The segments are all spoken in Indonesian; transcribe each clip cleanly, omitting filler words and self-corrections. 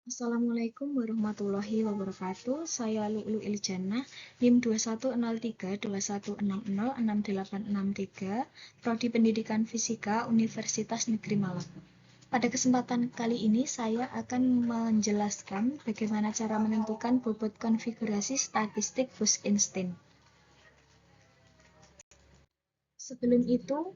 Assalamualaikum warahmatullahi wabarakatuh. Saya Lu'lu Iljannah, NIM 210321606863, Prodi Pendidikan Fisika, Universitas Negeri Malang. Pada kesempatan kali ini saya akan menjelaskan bagaimana cara menentukan bobot konfigurasi statistik Bose-Einstein. Sebelum itu,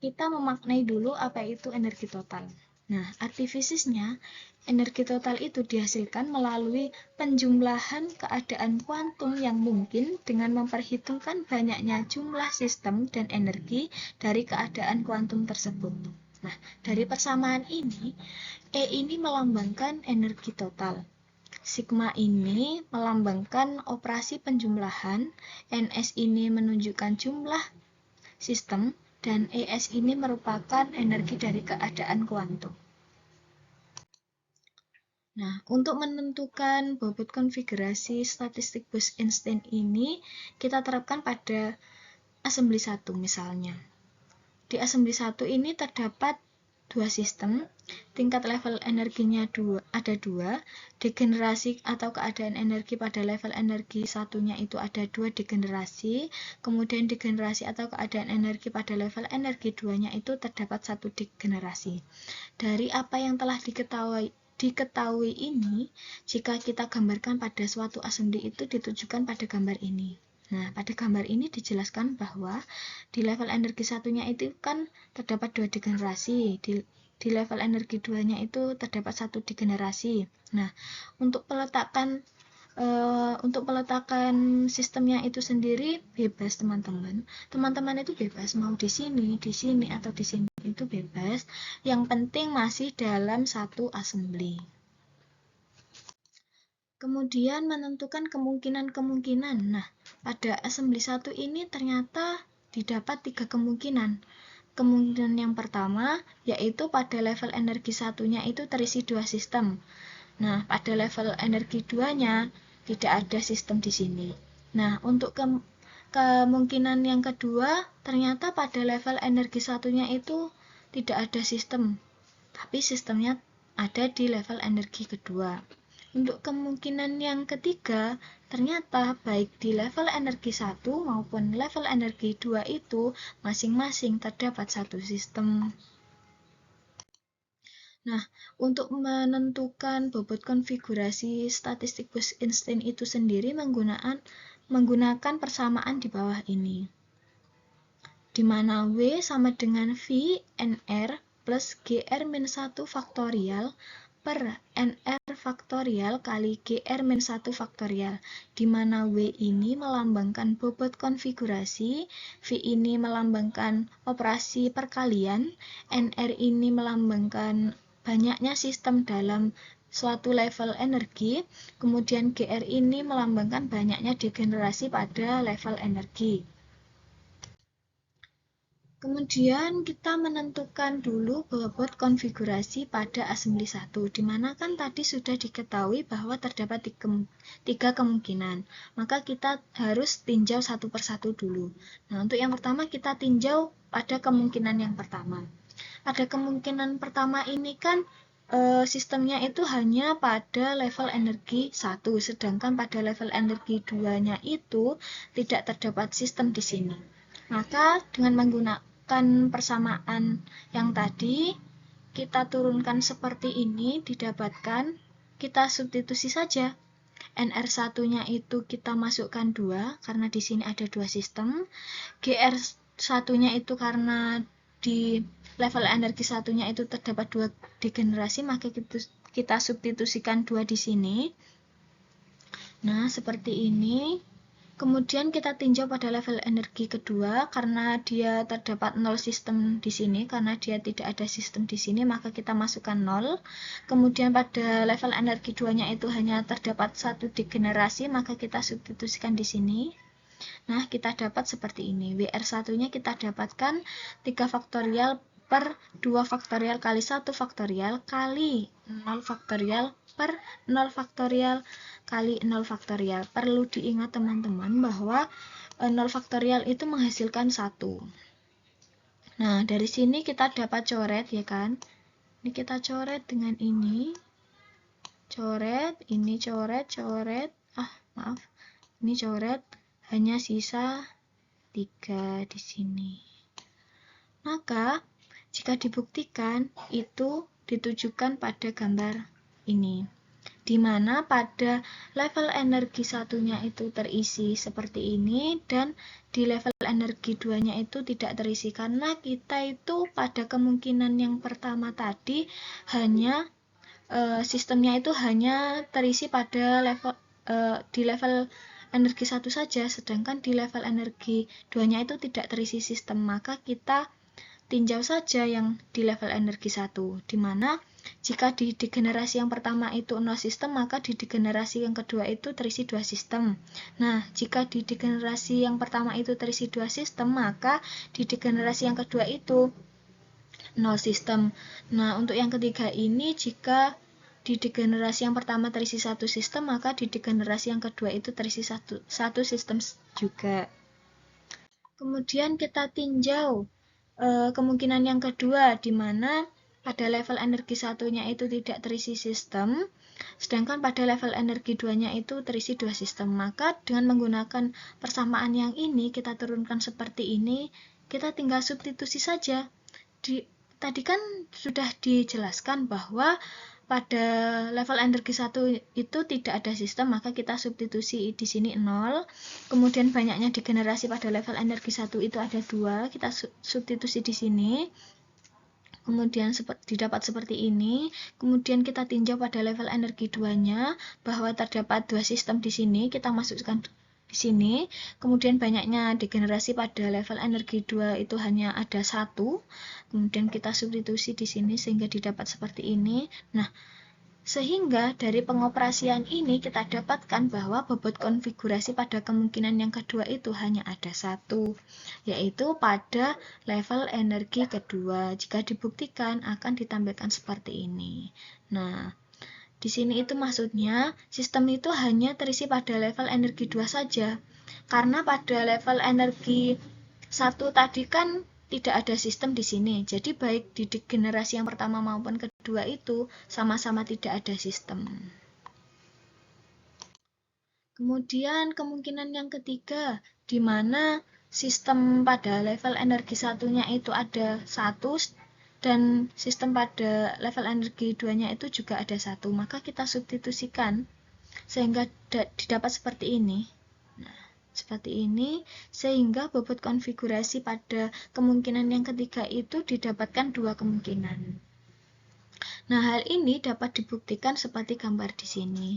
kita memaknai dulu apa itu energi total. Nah, arti fisiknya, energi total itu dihasilkan melalui penjumlahan keadaan kuantum yang mungkin dengan memperhitungkan banyaknya jumlah sistem dan energi dari keadaan kuantum tersebut. Nah, dari persamaan ini, E ini melambangkan energi total. Sigma ini melambangkan operasi penjumlahan, NS ini menunjukkan jumlah sistem, dan ES ini merupakan energi dari keadaan kuantum. Nah, untuk menentukan bobot konfigurasi statistik Bose-Einstein ini, kita terapkan pada assembly 1 misalnya. Di assembly 1 ini terdapat dua sistem, tingkat level energinya ada dua, degenerasi atau keadaan energi pada level energi satunya itu ada dua degenerasi, kemudian degenerasi atau keadaan energi pada level energi duanya itu terdapat satu degenerasi. Dari apa yang telah diketahui ini, jika kita gambarkan pada suatu assembly itu ditujukan pada gambar ini. Nah, pada gambar ini dijelaskan bahwa di level energi satunya itu kan terdapat dua degenerasi, di level energi duanya itu terdapat satu degenerasi. Nah, untuk peletakan sistemnya itu sendiri bebas teman-teman. Teman-teman itu bebas mau di sini atau di sini itu bebas. Yang penting masih dalam satu assembly. Kemudian menentukan kemungkinan-kemungkinan. Nah, pada assembly 1 ini ternyata didapat 3 kemungkinan. Kemungkinan yang pertama yaitu pada level energi satunya itu terisi dua sistem. Nah, pada level energi duanya tidak ada sistem di sini. Nah, untuk kemungkinan yang kedua ternyata pada level energi satunya itu tidak ada sistem, tapi sistemnya ada di level energi kedua. Untuk kemungkinan yang ketiga, ternyata baik di level energi 1 maupun level energi 2 itu masing-masing terdapat satu sistem. Nah, untuk menentukan bobot konfigurasi statistik Bose-Einstein itu sendiri menggunakan persamaan di bawah ini, di mana W sama dengan V NR plus GR-1 faktorial per NR faktorial kali GR-1 faktorial, di mana W ini melambangkan bobot konfigurasi, V ini melambangkan operasi perkalian, NR ini melambangkan banyaknya sistem dalam suatu level energi, kemudian GR ini melambangkan banyaknya degenerasi pada level energi. Kemudian kita menentukan dulu bobot konfigurasi pada assembly 1, di mana kan tadi sudah diketahui bahwa terdapat 3 kemungkinan. Maka kita harus tinjau satu persatu dulu. Nah, untuk yang pertama kita tinjau pada kemungkinan yang pertama. Pada kemungkinan pertama ini kan sistemnya itu hanya pada level energi 1, sedangkan pada level energi 2-nya itu tidak terdapat sistem di sini. Maka dengan menggunakan persamaan yang tadi, kita turunkan seperti ini, didapatkan, kita substitusi saja. NR satunya itu kita masukkan 2, karena di sini ada 2 sistem. GR satunya itu karena di level energi satunya itu terdapat 2 degenerasi, maka kita substitusikan 2 di sini. Nah, seperti ini. Kemudian kita tinjau pada level energi kedua, karena dia terdapat 0 sistem di sini, karena dia tidak ada sistem di sini, maka kita masukkan 0. Kemudian pada level energi 2-nya itu hanya terdapat 1 degenerasi, maka kita substitusikan di sini. Nah, kita dapat seperti ini. WR satunya kita dapatkan 3 faktorial per 2 faktorial kali 1 faktorial kali 0 faktorial per 0 faktorial kali 0 faktorial. Perlu diingat teman-teman bahwa 0 faktorial itu menghasilkan 1. Nah, dari sini kita dapat coret ya kan. Ini kita coret dengan ini. coret, ini coret, maaf, ini coret, hanya sisa 3 di sini. Maka, jika dibuktikan, itu ditujukan pada gambar ini, di mana pada level energi satunya itu terisi seperti ini, dan di level energi 2-nya itu tidak terisi, karena kita itu pada kemungkinan yang pertama tadi hanya sistemnya itu hanya terisi pada level di level energi 1 saja, sedangkan di level energi 2-nya itu tidak terisi sistem. Maka kita tinjau saja yang di level energi 1, di mana jika di degenerasi yang pertama itu 0 sistem, maka di degenerasi yang kedua itu terisi 2 sistem. Nah, jika di degenerasi yang pertama itu terisi 2 sistem, maka di degenerasi yang kedua itu 0 sistem. Nah, untuk yang ketiga ini, jika di degenerasi yang pertama terisi 1 sistem, maka di degenerasi yang kedua itu terisi satu sistem juga. Kemudian kita tinjau kemungkinan yang kedua, di mana pada level energi satunya itu tidak terisi sistem, sedangkan pada level energi 2-nya itu terisi 2 sistem. Maka dengan menggunakan persamaan yang ini, kita turunkan seperti ini, kita tinggal substitusi saja. Tadi kan sudah dijelaskan bahwa pada level energi 1 itu tidak ada sistem, maka kita substitusi di sini 0. Kemudian banyaknya degenerasi pada level energi 1 itu ada 2, kita substitusi di sini. Kemudian didapat seperti ini. Kemudian kita tinjau pada level energi 2-nya bahwa terdapat 2 sistem di sini, kita masukkan di sini. Kemudian banyaknya degenerasi pada level energi 2 itu hanya ada 1. Kemudian kita substitusi di sini sehingga didapat seperti ini. Nah, sehingga dari pengoperasian ini kita dapatkan bahwa bobot konfigurasi pada kemungkinan yang kedua itu hanya ada 1, yaitu pada level energi kedua. Jika dibuktikan akan ditampilkan seperti ini. Nah, di sini itu maksudnya sistem itu hanya terisi pada level energi 2 saja. Karena pada level energi 1 tadi kan tidak ada sistem di sini. Jadi baik di generasi yang pertama maupun kedua itu sama-sama tidak ada sistem. Kemudian kemungkinan yang ketiga, di mana sistem pada level energi satunya itu ada 1 dan sistem pada level energi 2-nya itu juga ada 1. Maka kita substitusikan sehingga didapat seperti ini. Nah, seperti ini, sehingga bobot konfigurasi pada kemungkinan yang ketiga itu didapatkan 2 kemungkinan. Nah, hal ini dapat dibuktikan seperti gambar di sini.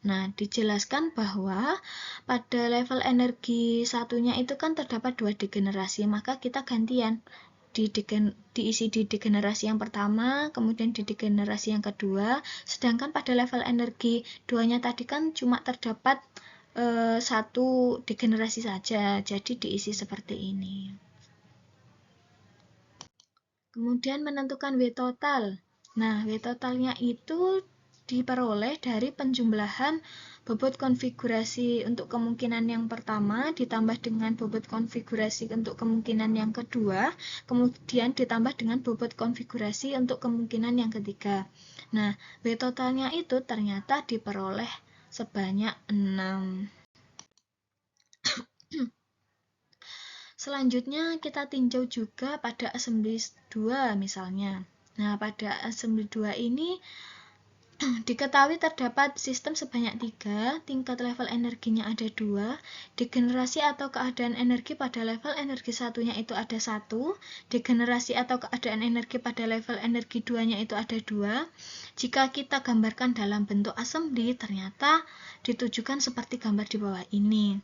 Nah, dijelaskan bahwa pada level energi satunya itu kan terdapat 2 degenerasi, maka kita gantian diisi di degenerasi yang pertama, kemudian di degenerasi yang kedua, sedangkan pada level energi 2-nya tadi kan cuma terdapat 1 degenerasi saja, jadi diisi seperti ini. Kemudian menentukan W total. Nah, W totalnya itu diperoleh dari penjumlahan bobot konfigurasi untuk kemungkinan yang pertama ditambah dengan bobot konfigurasi untuk kemungkinan yang kedua, kemudian ditambah dengan bobot konfigurasi untuk kemungkinan yang ketiga. Nah, W totalnya itu ternyata diperoleh sebanyak 6. Selanjutnya kita tinjau juga pada assembly 2 misalnya. Nah, pada assembly 2 ini diketahui terdapat sistem sebanyak 3, tingkat level energinya ada 2, degenerasi atau keadaan energi pada level energi satunya itu ada 1, degenerasi atau keadaan energi pada level energi 2-nya itu ada 2. Jika kita gambarkan dalam bentuk assembly, ternyata ditujukan seperti gambar di bawah ini.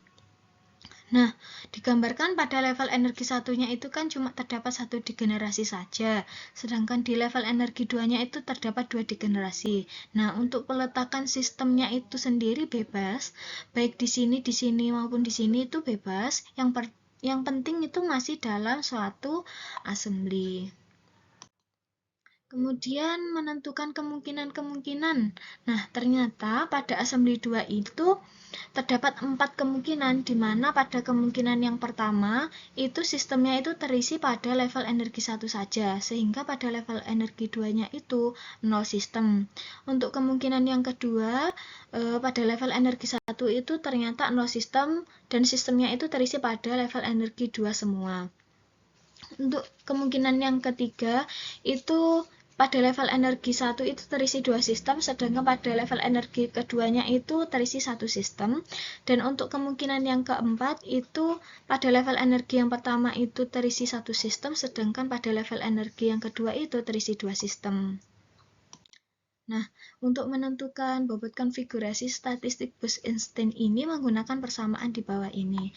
Nah, digambarkan pada level energi satunya itu kan cuma terdapat 1 degenerasi saja, sedangkan di level energi 2-nya itu terdapat 2 degenerasi. Nah, untuk peletakan sistemnya itu sendiri bebas, baik di sini maupun di sini itu bebas. Yang penting itu masih dalam suatu assembly. Kemudian menentukan kemungkinan-kemungkinan. Nah, ternyata pada assembly 2 itu terdapat 4 kemungkinan, di mana pada kemungkinan yang pertama itu sistemnya itu terisi pada level energi 1 saja, sehingga pada level energi 2-nya itu 0 sistem. Untuk kemungkinan yang kedua, pada level energi 1 itu ternyata 0 sistem, dan sistemnya itu terisi pada level energi 2 semua. Untuk kemungkinan yang ketiga, itu pada level energi 1 itu terisi 2 sistem, sedangkan pada level energi keduanya itu terisi 1 sistem. Dan untuk kemungkinan yang keempat, itu pada level energi yang pertama itu terisi 1 sistem, sedangkan pada level energi yang kedua itu terisi 2 sistem. Nah, untuk menentukan bobot konfigurasi statistik Bose-Einstein ini menggunakan persamaan di bawah ini.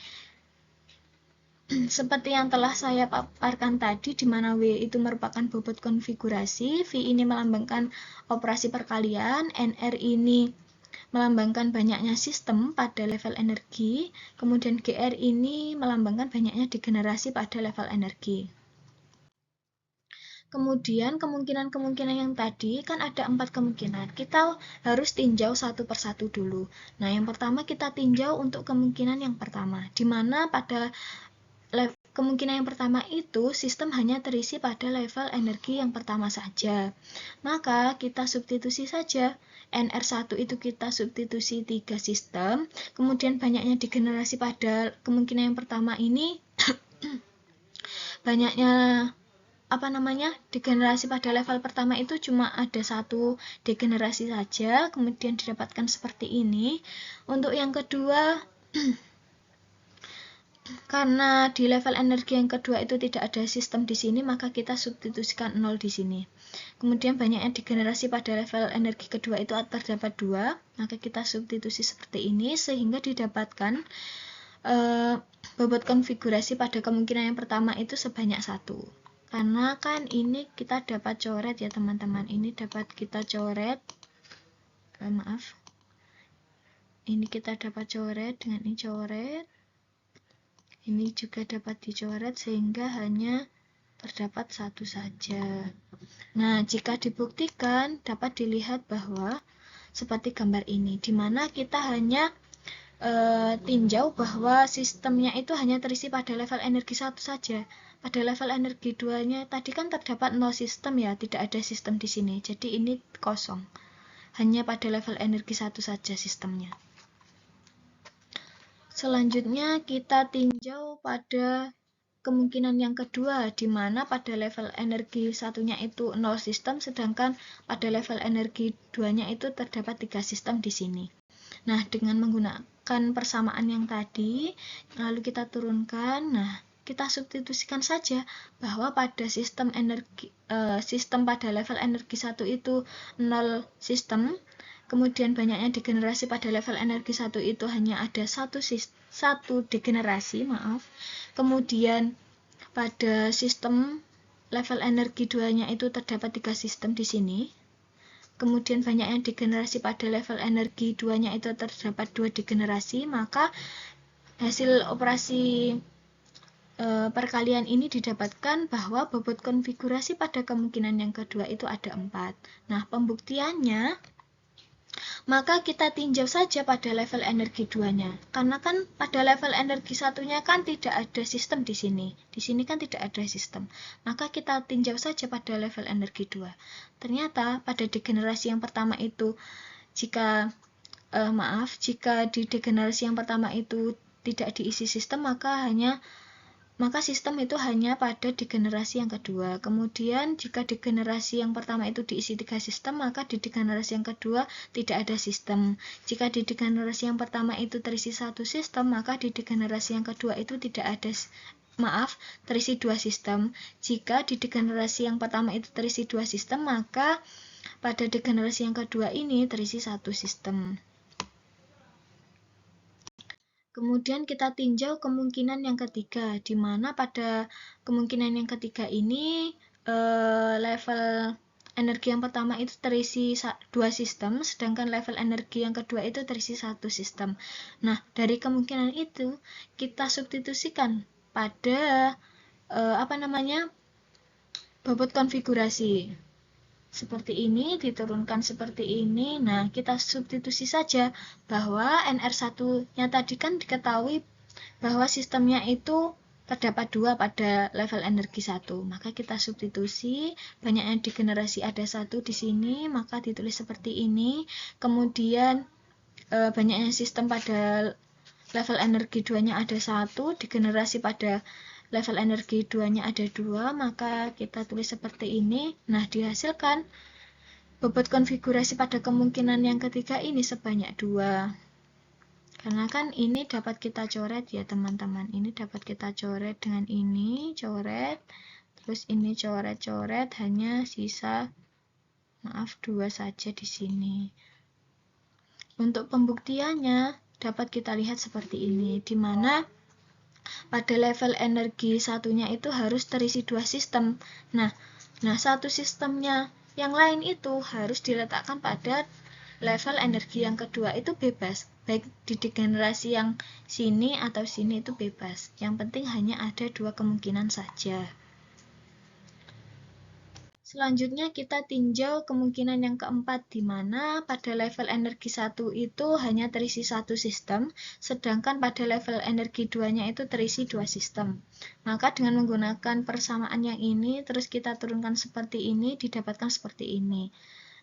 Seperti yang telah saya paparkan tadi, di mana W itu merupakan bobot konfigurasi, V ini melambangkan operasi perkalian, NR ini melambangkan banyaknya sistem pada level energi, kemudian GR ini melambangkan banyaknya degenerasi pada level energi. Kemudian kemungkinan-kemungkinan yang tadi kan ada 4 kemungkinan. Kita harus tinjau satu persatu dulu. Nah, yang pertama kita tinjau untuk kemungkinan yang pertama, di mana pada kemungkinan yang pertama itu sistem hanya terisi pada level energi yang pertama saja. Maka kita substitusi saja. NR1 itu kita substitusi 3 sistem, kemudian banyaknya degenerasi pada kemungkinan yang pertama ini banyaknya degenerasi pada level pertama itu cuma ada 1 degenerasi saja, kemudian didapatkan seperti ini. Untuk yang kedua, karena di level energi yang kedua itu tidak ada sistem di sini, maka kita substitusikan 0 di sini. Kemudian banyaknya degenerasi pada level energi kedua itu terdapat 2, maka kita substitusi seperti ini, sehingga didapatkan bobot konfigurasi pada kemungkinan yang pertama itu sebanyak 1. Karena kan ini kita dapat coret ya teman-teman, ini dapat kita coret, ini kita dapat coret dengan ini coret, ini juga dapat dicoret, sehingga hanya terdapat 1 saja. Nah, jika dibuktikan dapat dilihat bahwa seperti gambar ini, di mana kita hanya tinjau bahwa sistemnya itu hanya terisi pada level energi 1 saja. Pada level energi 2-nya tadi kan terdapat 0 sistem ya, tidak ada sistem di sini. Jadi ini kosong. Hanya pada level energi 1 saja sistemnya. Selanjutnya kita tinjau pada kemungkinan yang kedua, di mana pada level energi satunya itu 0 sistem, sedangkan pada level energi 2-nya itu terdapat 3 sistem di sini. Nah, dengan menggunakan persamaan yang tadi, lalu kita turunkan. Nah, kita substitusikan saja bahwa pada sistem pada level energi 1 itu 0 sistem, kemudian banyaknya degenerasi pada level energi 1 itu hanya ada satu degenerasi, kemudian pada sistem level energi 2-nya itu terdapat 3 sistem di sini. Kemudian banyaknya degenerasi pada level energi 2-nya itu terdapat 2 degenerasi, maka hasil operasi perkalian ini didapatkan bahwa bobot konfigurasi pada kemungkinan yang kedua itu ada 4. Nah, pembuktiannya, maka kita tinjau saja pada level energi 2-nya. Karena kan pada level energi 1-nya kan tidak ada sistem di sini. Di sini kan tidak ada sistem. Maka kita tinjau saja pada level energi 2. Ternyata pada degenerasi yang pertama itu, jika di degenerasi yang pertama itu tidak diisi sistem, maka sistem itu hanya pada degenerasi yang kedua. Kemudian jika degenerasi yang pertama itu diisi 3 sistem, maka di degenerasi yang kedua tidak ada sistem. Jika di degenerasi yang pertama itu terisi 1 sistem, maka di degenerasi yang kedua itu tidak ada terisi 2 sistem. Jika di degenerasi yang pertama itu terisi 2 sistem, maka pada degenerasi yang kedua ini terisi 1 sistem. Kemudian kita tinjau kemungkinan yang ketiga, di mana pada kemungkinan yang ketiga ini level energi yang pertama itu terisi 2 sistem, sedangkan level energi yang kedua itu terisi 1 sistem. Nah, dari kemungkinan itu kita substitusikan pada bobot konfigurasi. seperti ini, diturunkan seperti ini. Nah, kita substitusi saja bahwa NR1-nya tadi kan diketahui bahwa sistemnya itu terdapat 2 pada level energi 1. Maka kita substitusi, banyaknya di generasi ada 1 di sini, maka ditulis seperti ini. Kemudian banyaknya sistem pada level energi 2-nya ada 1, di generasi pada level energi 2-nya ada 2, maka kita tulis seperti ini. Nah, dihasilkan bobot konfigurasi pada kemungkinan yang ketiga ini sebanyak 2. Karena kan ini dapat kita coret ya teman-teman. Ini dapat kita coret dengan ini, coret. Terus ini coret-coret, hanya sisa 2 saja di sini. Untuk pembuktiannya dapat kita lihat seperti ini, di mana pada level energi satunya itu harus terisi 2 sistem. Nah, satu sistemnya yang lain itu harus diletakkan pada level energi yang kedua, itu bebas. Baik di generasi yang sini atau sini itu bebas. Yang penting hanya ada 2 kemungkinan saja. Selanjutnya kita tinjau kemungkinan yang keempat, di mana pada level energi 1 itu hanya terisi 1 sistem, sedangkan pada level energi 2-nya itu terisi 2 sistem. Maka dengan menggunakan persamaan yang ini, terus kita turunkan seperti ini, didapatkan seperti ini.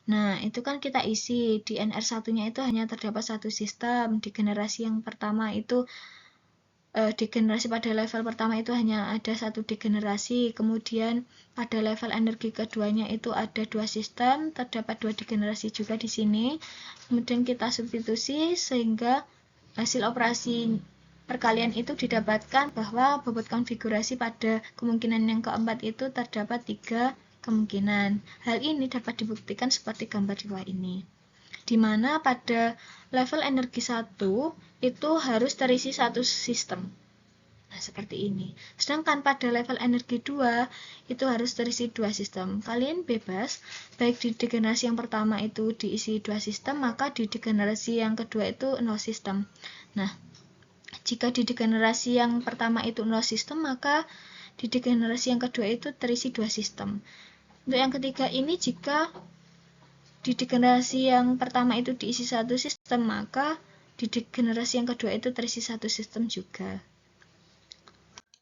Nah, itu kan kita isi, di NR1-nya itu hanya terdapat 1 sistem, di generasi yang pertama itu di generasi pada level pertama itu hanya ada 1 degenerasi, kemudian pada level energi keduanya itu ada 2 sistem, terdapat 2 degenerasi juga di sini. Kemudian kita substitusi sehingga hasil operasi perkalian itu didapatkan bahwa bobot konfigurasi pada kemungkinan yang keempat itu terdapat 3 kemungkinan. Hal ini dapat dibuktikan seperti gambar di bawah ini, di mana pada level energi 1 itu harus terisi 1 sistem. Nah, seperti ini. Sedangkan pada level energi 2 itu harus terisi 2 sistem. Kalian bebas, baik di degenerasi yang pertama itu diisi 2 sistem, maka di degenerasi yang kedua itu 0 sistem. Nah, jika di degenerasi yang pertama itu 0 sistem, maka di degenerasi yang kedua itu terisi 2 sistem. Untuk yang ketiga ini, jika di degenerasi yang pertama itu diisi 1 sistem, maka di degenerasi yang kedua itu terisi 1 sistem juga.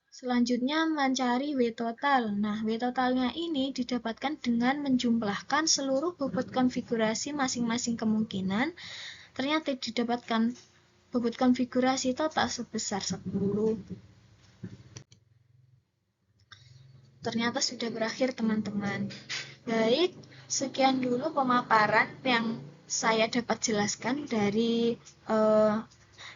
Selanjutnya mencari W total. Nah, W totalnya ini didapatkan dengan menjumlahkan seluruh bobot konfigurasi masing-masing kemungkinan. Ternyata didapatkan bobot konfigurasi total sebesar 10. Ternyata sudah berakhir teman-teman. Baik, sekian dulu pemaparan yang saya dapat jelaskan dari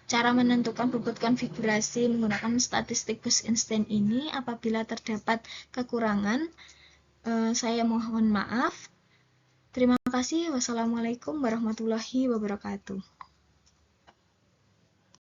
cara menentukan bobot konfigurasi menggunakan statistik Bose-Einstein ini. Apabila terdapat kekurangan, saya mohon maaf. Terima kasih. Wassalamualaikum warahmatullahi wabarakatuh.